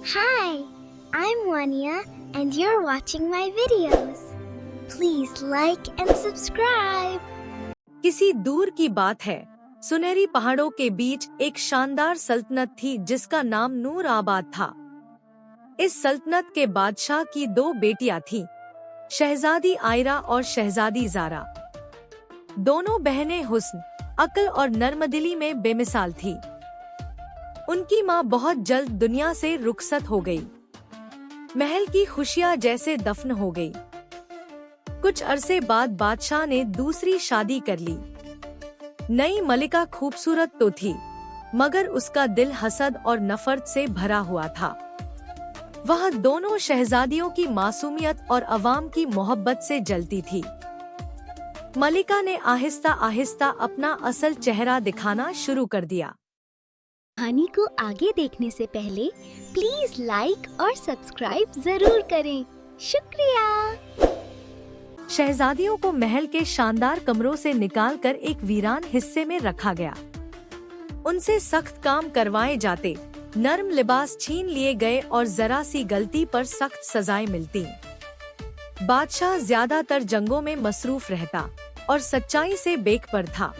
Hi, I'm Wania and you're watching my videos. Please like and subscribe. किसी दूर की बात है, सुनहरी पहाड़ों के बीच एक शानदार सल्तनत थी जिसका नाम नूर आबाद था। इस सल्तनत के बादशाह की दो बेटियां थीं, शहजादी आयरा और शहजादी जारा। दोनों बहनें हुस्न, अक्ल और नर्मदिली में बेमिसाल थी। उनकी माँ बहुत जल्द दुनिया से रुखसत हो गई। महल की खुशियाँ जैसे दफन हो गई। कुछ अरसे बाद बादशाह ने दूसरी शादी कर ली। नई मलिका खूबसूरत तो थी, मगर उसका दिल हसद और नफरत से भरा हुआ था। वह दोनों शहजादियों की मासूमियत और अवाम की मोहब्बत से जलती थी। मलिका ने आहिस्ता आहिस्ता अपना असल चेहरा दिखाना शुरू कर दिया। कहानी को आगे देखने से पहले प्लीज लाइक और सब्सक्राइब जरूर करें। शुक्रिया। शहजादियों को महल के शानदार कमरों से निकालकर एक वीरान हिस्से में रखा गया। उनसे सख्त काम करवाए जाते, नर्म लिबास छीन लिए गए और जरा सी गलती पर सख्त सजाएं मिलती। बादशाह ज्यादातर जंगों में मसरूफ रहता और सच्चाई से बेखबर था।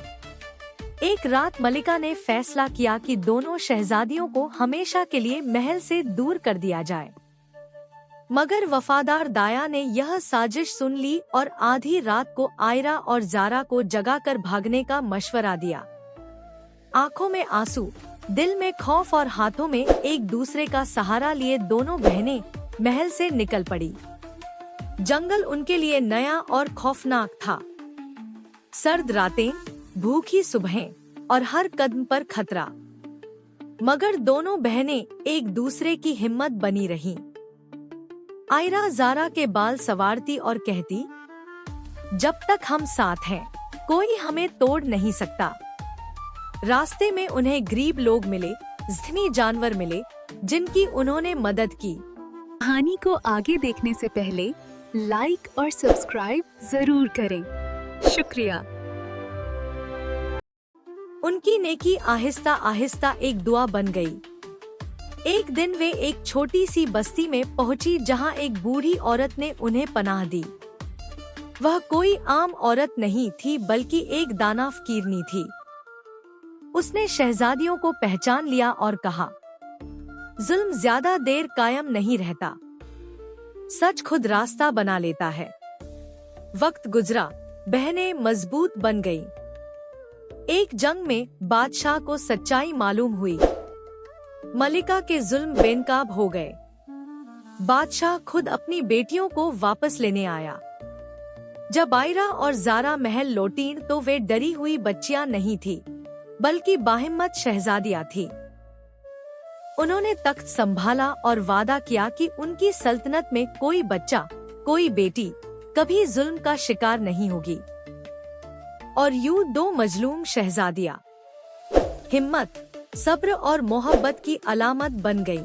एक रात मलिका ने फैसला किया कि दोनों शहजादियों को हमेशा के लिए महल से दूर कर दिया जाए। मगर वफादार दाया ने यह साजिश सुन ली और आधी रात को आयरा और जारा को जगाकर भागने का मशवरा दिया। आंखों में आंसू, दिल में खौफ और हाथों में एक दूसरे का सहारा लिए दोनों बहनें महल से निकल पड़ी। जंगल उनके लिए नया और खौफनाक था। सर्द रातें, भूखी सुबहें और हर कदम पर खतरा। मगर दोनों बहनें एक दूसरे की हिम्मत बनी रहीं। आयरा जारा के बाल संवारती और कहती, जब तक हम साथ हैं, कोई हमें तोड़ नहीं सकता। रास्ते में उन्हें गरीब लोग मिले, ज़िंदा जानवर मिले, जिनकी उन्होंने मदद की। कहानी को आगे देखने से पहले लाइक और सब्सक्राइब जरूर करें। शुक्रिया। उनकी नेकी आहिस्ता आहिस्ता एक दुआ बन गई। एक दिन वे एक छोटी सी बस्ती में पहुंची जहां एक बूढ़ी औरत ने उन्हें पनाह दी। वह कोई आम औरत नहीं थी बल्कि एक दाना फकीरनी थी। उसने शहजादियों को पहचान लिया और कहा, जुल्म ज्यादा देर कायम नहीं रहता, सच खुद रास्ता बना लेता है। वक्त गुजरा, बहनें मजबूत बन गईं। एक जंग में बादशाह को सच्चाई मालूम हुई। मलिका के जुल्म बेनकाब हो गए। बादशाह खुद अपनी बेटियों को वापस लेने आया। जब आयरा और जारा महल लौटीं तो वे डरी हुई बच्चियां नहीं थी, बल्कि बाहिम्मत शहजादियां थी। उन्होंने तख्त संभाला और वादा किया कि उनकी सल्तनत में कोई बच्चा, कोई बेटी कभी जुल्म का शिकार नहीं होगी। और यूं दो मजलूम शहजादियां हिम्मत, सब्र और मोहब्बत की अलामत बन गईं।